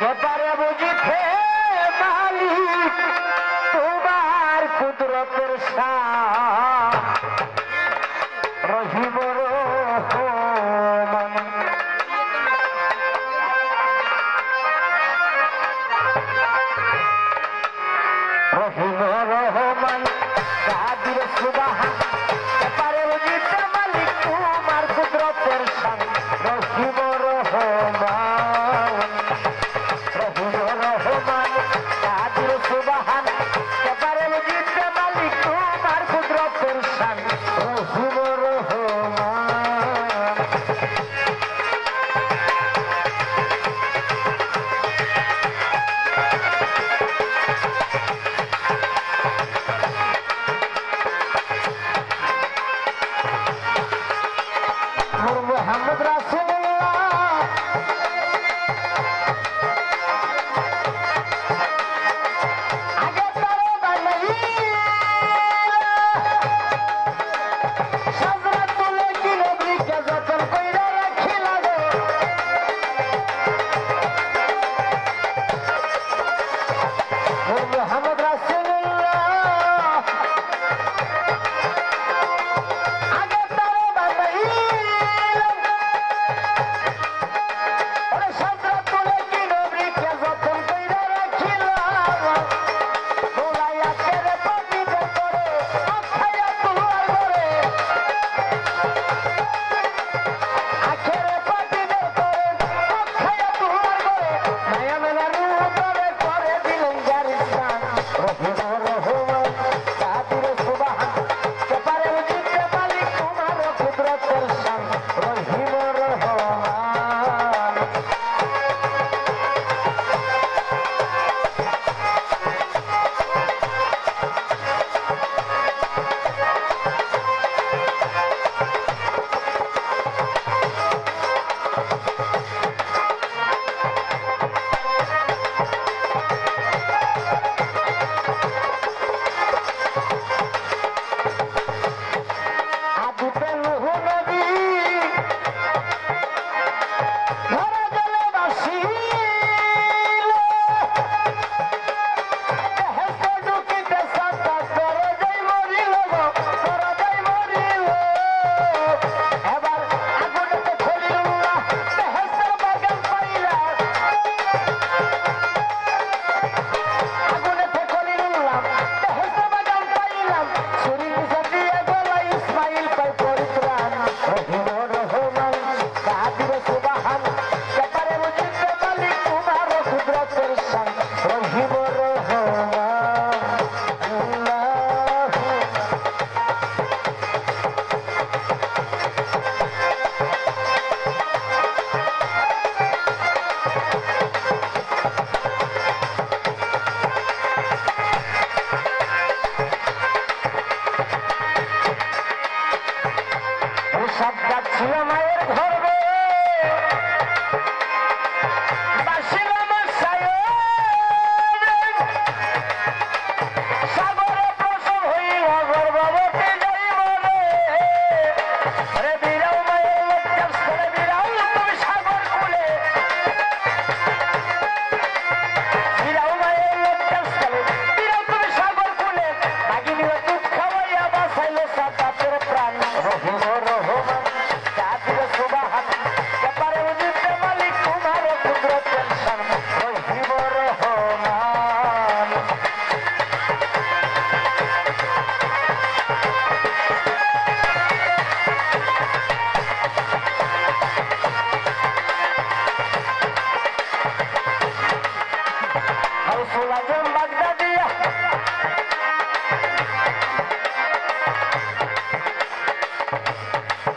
এবারে বুঝিতে মালিক তোমার কুদরতের শান রহিম রহমান রহিম রহমান কাদির সুবহান এবারে বুঝিতে মালিক তোমার কুদরতের শান রহিম রহমান রহিম রহমান কাদির সুবহান এবারে বুঝিতে মালিক তোমার কুদরতের শান রহিম রহমান মোহাম্মদ রাসূলুল্লাহ আগে তারে বানাইলা সাজরাতুল কিবরিকে যতন কইরা রাখিলা গো মোহাম্মদ রাসূলুল্লাহ আগে তারে বানাইলা ওরে সাজরাতুল কিবরিকে যতন কইরা রাখিলা দোলাইয়া কেরে পানিতে করে আখায়া তুয়ার করে আখেরে পানিতে করে আখায়া তুয়ার করে মায়া মেলার উপরে করে দিলেন জারিস্তান রহিম রহমান কাদির সুবহান এবারে বুঝিতে মালিক তোমার কুদরতের শান রহিম রহমান আদিতে নূহ নবী ধরা জলে ভাসিল বেহেশতে ঢুকিতে সাতটা দরজায় মরিল গো দরজায় মরিল এবার আগুনেতে খলিলুল্লাহ বেহেশতের বাগান পাইলা আগুনেতে খলিলুল্লাহ বেহেশতের বাগান পাইলাম ছুরি নিচে দিয়ে গলা ইসমাইল পাই পরিত্রাণ রহিম রহমান কাদির সুবহান এবারে বুঝিতে মালিক তোমার কুদরতের শান রহিম রহমান আল্লাহু সবটা ছিল মায়ের গর্ভে বাসিলাম সায়ন সাগরে প্রসব হইল গর্ভবতী জৈবনে রে বিরাও মায়ের লজ্জার স্থলে বিরাও তুমি সাগর কুলে বিরাও মায়ের লজ্জার স্থলে বিরাও তুমি সাগর কুলে ভাগিনীর দুধ খাওয়াইয়া বাঁচাইলে সাতাতের প্রাণ রহিম রহমান কাদির সুবহান এবারে বুঝিতে মালিক তোমার কুদরতের শান রহিম রহমান গাউসুল আজম বাগদাদিয়া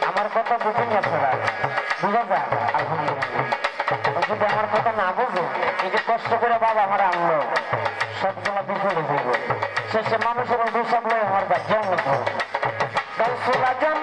আমার কথা বুঝুন আপনারা বুঝা যায় আলহামদুলিল্লাহ যদি আমার কথা না বুঝুন এই যে কষ্ট করে বাবা আমার আনলো সবগুলো বিফলে যাইব শেষে মানুষের অভিশাপ লয় আমার বাচ্চা মতো গাউসুল আজম